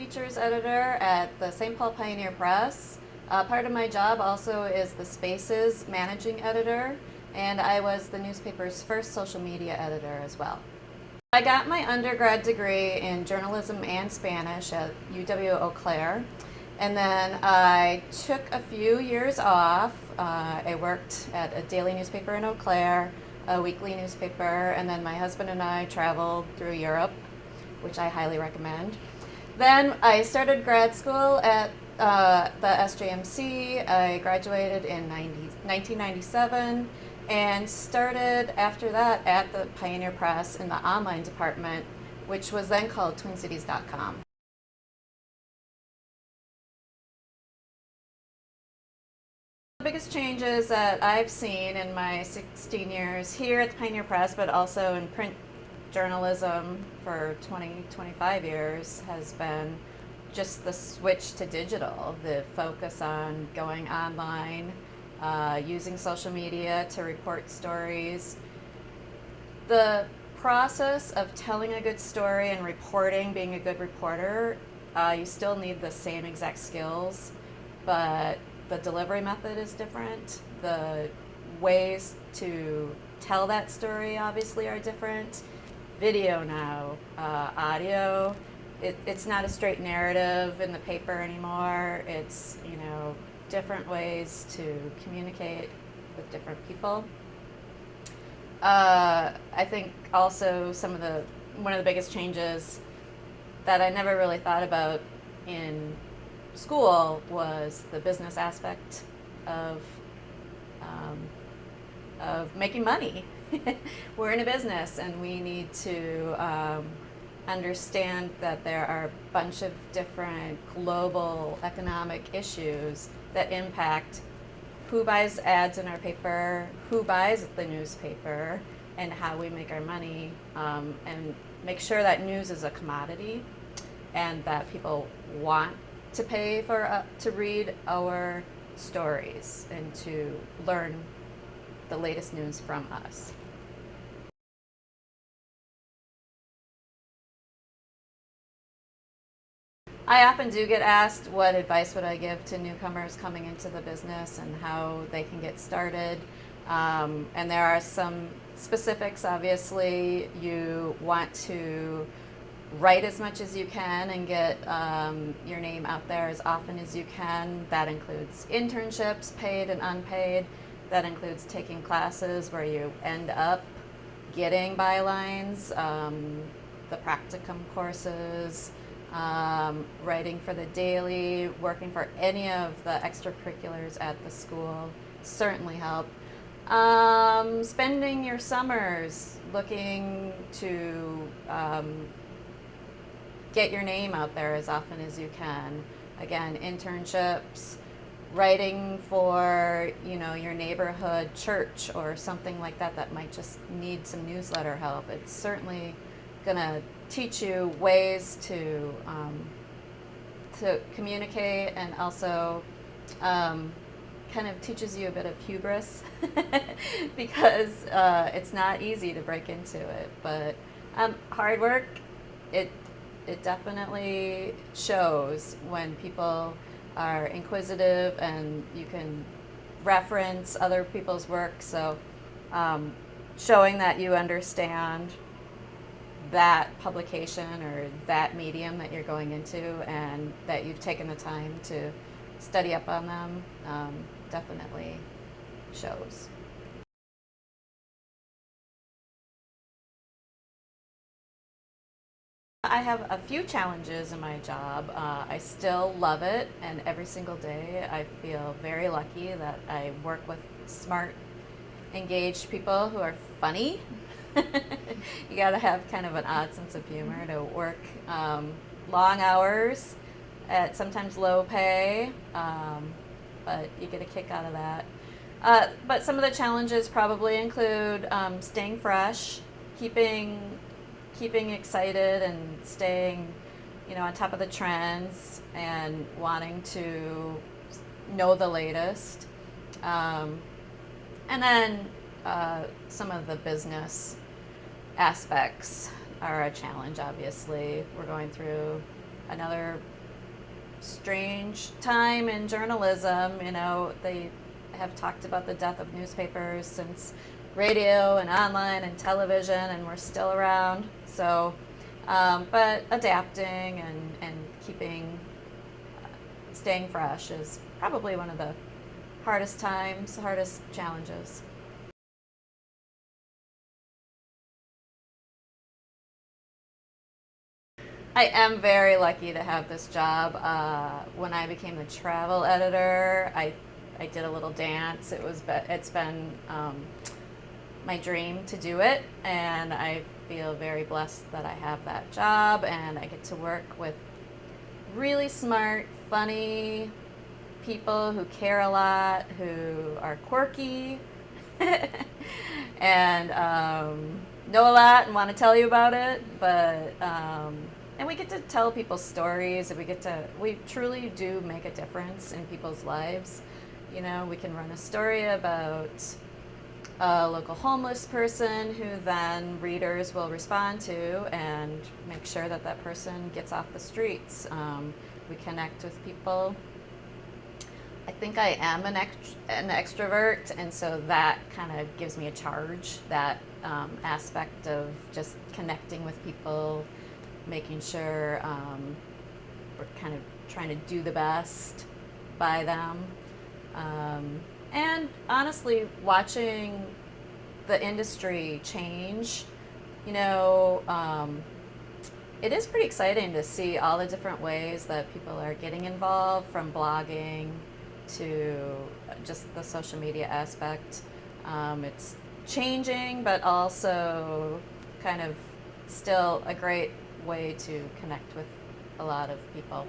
features editor at the St. Paul Pioneer Press. Part of my job also is the Spaces managing editor, and I was the newspaper's first social media editor as well. I got my undergrad degree in journalism and Spanish at UW-Eau Claire, and then I took a few years off. I worked at a daily newspaper in Eau Claire, a weekly newspaper, and then my husband and I traveled through Europe, which I highly recommend. Then I started grad school at the SJMC. I graduated in 1997 and started after that at the Pioneer Press in the online department, which was then called TwinCities.com. The biggest changes that I've seen in my 16 years here at the Pioneer Press, but also in print journalism for 25 years, has been just the switch to digital, the focus on going online, using social media to report stories. The process of telling a good story and reporting, being a good reporter, you still need the same exact skills, but the delivery method is different. The ways to tell that story obviously are different. Video now, audio, it's not a straight narrative in the paper anymore. It's, different ways to communicate with different people. I think also one of the biggest changes that I never really thought about in school was the business aspect of making money. We're in a business, and we need to understand that there are a bunch of different global economic issues that impact who buys ads in our paper, who buys the newspaper, and how we make our money, and make sure that news is a commodity and that people want to pay to read our stories and to learn the latest news from us. I often do get asked what advice would I give to newcomers coming into the business and how they can get started. And there are some specifics. Obviously, you want to write as much as you can and get your name out there as often as you can. That includes internships, paid and unpaid. That includes taking classes where you end up getting bylines, the practicum courses, writing for the daily, working for any of the extracurriculars at the school certainly help. Spending your summers looking to get your name out there as often as you can. Again, internships, writing for your neighborhood church or something like that that might just need some newsletter help. It's certainly going to teach you ways to communicate, and also kind of teaches you a bit of hubris because it's not easy to break into it. But hard work, it definitely shows when people are inquisitive and you can reference other people's work. So showing that you understand that publication or that medium that you're going into and that you've taken the time to study up on them definitely shows. I have a few challenges in my job. I still love it, and every single day I feel very lucky that I work with smart, engaged people who are funny. You gotta have kind of an odd sense of humor to work long hours at sometimes low pay, but you get a kick out of that. But some of the challenges probably include staying fresh, keeping excited and staying, on top of the trends and wanting to know the latest. And then some of the business aspects are a challenge, obviously. We're going through another strange time in journalism. You know, they have talked about the death of newspapers since radio and online and television, and we're still around. So, but adapting and keeping, staying fresh is probably one of the hardest times, hardest challenges. I am very lucky to have this job. When I became the travel editor, I did a little dance. It's been my dream to do it, and I feel very blessed that I have that job, and I get to work with really smart, funny people who care a lot, who are quirky, and know a lot and want to tell you about it. But and we get to tell people stories, and we truly do make a difference in people's lives. You know, we can run a story about a local homeless person who then readers will respond to and make sure that that person gets off the streets. We connect with people. I think I am an extrovert, and so that kind of gives me a charge, that aspect of just connecting with people, making sure we're kind of trying to do the best by them. And honestly, watching the industry change, you know, it is pretty exciting to see all the different ways that people are getting involved, from blogging to just the social media aspect. It's changing, but also kind of still a great way to connect with a lot of people.